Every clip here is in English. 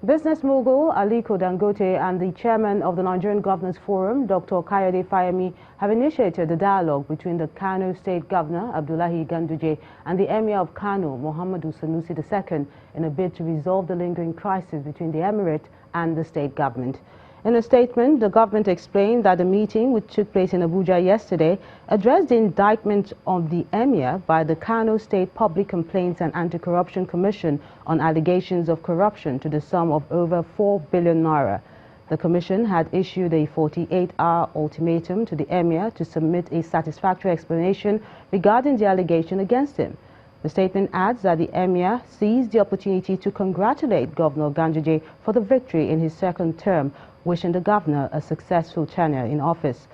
Business mogul Aliko Dangote and the chairman of the Nigerian Governors Forum, Dr. Kayode Fayemi, have initiated a dialogue between the Kano State Governor, Abdullahi Ganduje, and the Emir of Kano, Muhammadu Sanusi II, in a bid to resolve the lingering crisis between the emirate and the state government. In a statement, the government explained that the meeting, which took place in Abuja yesterday, addressed the indictment of the Emir by the Kano State Public Complaints and Anti-Corruption Commission on allegations of corruption to the sum of over 4 billion naira. The commission had issued a 48-hour ultimatum to the Emir to submit a satisfactory explanation regarding the allegation against him. The statement adds that the Emir seized the opportunity to congratulate Governor Ganduje for the victory in his second term, wishing the governor a successful tenure in office.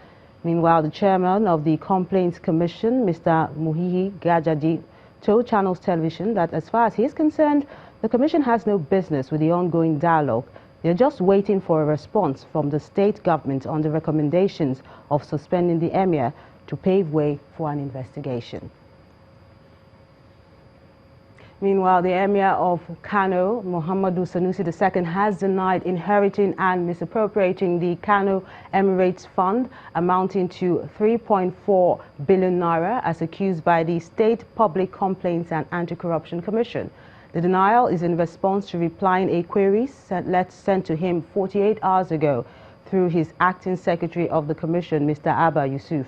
Meanwhile, the chairman of the Complaints Commission, Mr. Muhihi Gajadi, told Channels Television that as far as he is concerned, the commission has no business with the ongoing dialogue. They're just waiting for a response from the state government on the recommendations of suspending the Emir to pave way for an investigation. Meanwhile, the Emir of Kano, Muhammadu Sanusi II, has denied inheriting and misappropriating the Kano Emirates Fund amounting to 3.4 billion naira as accused by the State Public Complaints and Anti-Corruption Commission. The denial is in response to replying a query sent to him 48 hours ago through his acting secretary of the commission, Mr. Abba Yusuf.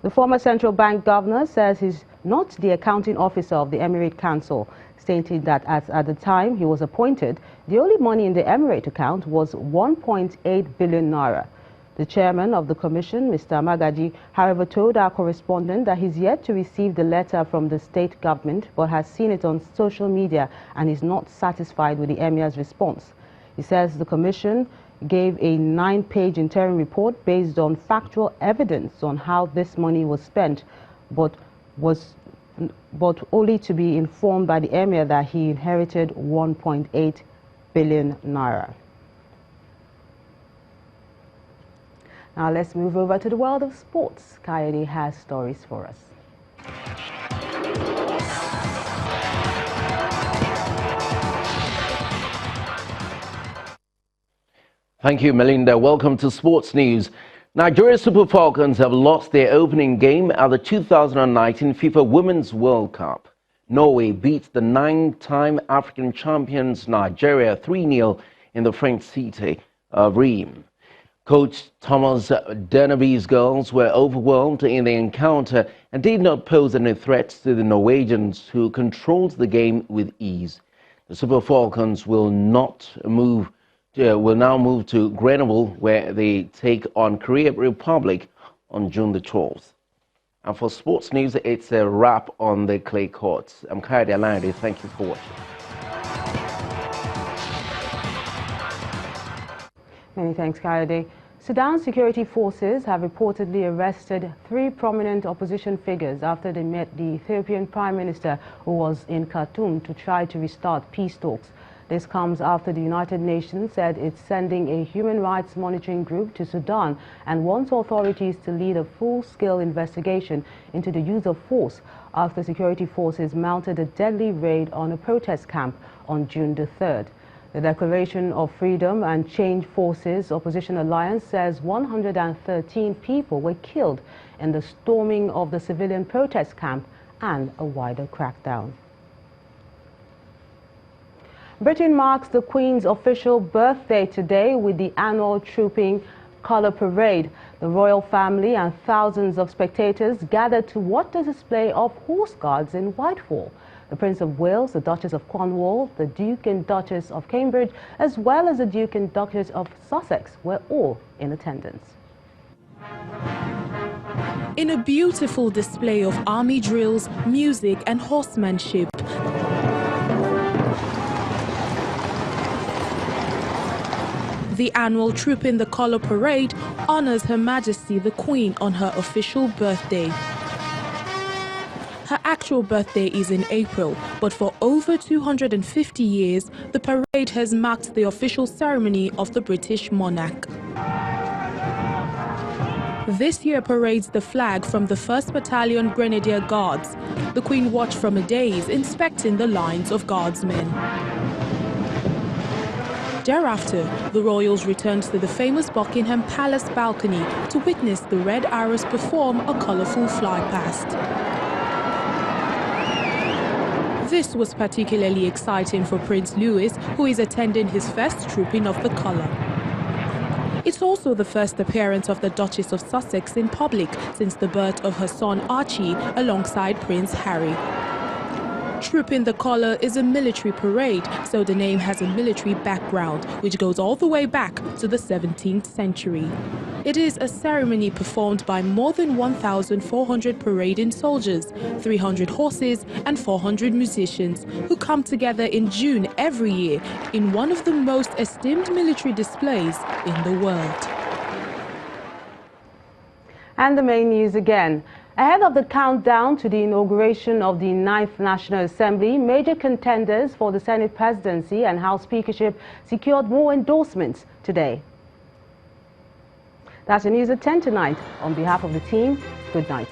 The former central bank governor says he's not the accounting officer of the Emirate Council, stating that at the time he was appointed, the only money in the Emirate account was 1.8 billion naira. The chairman of the commission, Mr. Magaji, however, told our correspondent that he's yet to receive the letter from the state government, but has seen it on social media and is not satisfied with the Emir's response. He says the commission gave a 9-page interim report based on factual evidence on how this money was spent, but only to be informed by the Emir that he inherited 1.8 billion naira. Now let's move over to the world of sports. Kayode has stories for us. Thank you, Melinda. Welcome to Sports News. Nigeria Super Falcons have lost their opening game at the 2019 FIFA Women's World Cup. Norway beat the 9-time African champions Nigeria 3-0 in the French city of Reims. Coach Thomas Dernaby's girls were overwhelmed in the encounter and did not pose any threats to the Norwegians, who controlled the game with ease. The Super Falcons will now move to Grenoble, where they take on Korea Republic on June the 12th. And for sports news, it's a wrap on the clay courts. I'm Kayode Alandi. Thank you for watching. Many thanks, Kayode. Sudan's security forces have reportedly arrested 3 prominent opposition figures after they met the Ethiopian Prime Minister, who was in Khartoum to try to restart peace talks. This comes after the United Nations said it's sending a human rights monitoring group to Sudan and wants authorities to lead a full-scale investigation into the use of force after security forces mounted a deadly raid on a protest camp on June the 3rd. The Declaration of Freedom and Change Forces Opposition Alliance says 113 people were killed in the storming of the civilian protest camp and a wider crackdown. Britain marks the Queen's official birthday today with the annual Trooping Colour Parade. The royal family and thousands of spectators gathered to watch the display of Horse Guards in Whitehall. The Prince of Wales, the Duchess of Cornwall, the Duke and Duchess of Cambridge, as well as the Duke and Duchess of Sussex were all in attendance. In a beautiful display of army drills, music and horsemanship, the annual Trooping the Colour Parade honors Her Majesty the Queen on her official birthday. Her actual birthday is in April, but for over 250 years, the parade has marked the official ceremony of the British monarch. This year parades the flag from the 1st Battalion Grenadier Guards. The Queen watched from a dais, inspecting the lines of guardsmen. Thereafter, the royals returned to the famous Buckingham Palace balcony to witness the Red Arrows perform a colourful fly-past. This was particularly exciting for Prince Louis, who is attending his first trooping of the colour. It's also the first appearance of the Duchess of Sussex in public since the birth of her son Archie alongside Prince Harry. Trooping the Colour is a military parade, so the name has a military background, which goes all the way back to the 17th century. It is a ceremony performed by more than 1,400 parading soldiers, 300 horses and 400 musicians, who come together in June every year in one of the most esteemed military displays in the world. And the main news again. Ahead of the countdown to the inauguration of the 9th National Assembly, major contenders for the Senate presidency and House speakership secured more endorsements today. That's the news at 10 tonight. On behalf of the team, good night.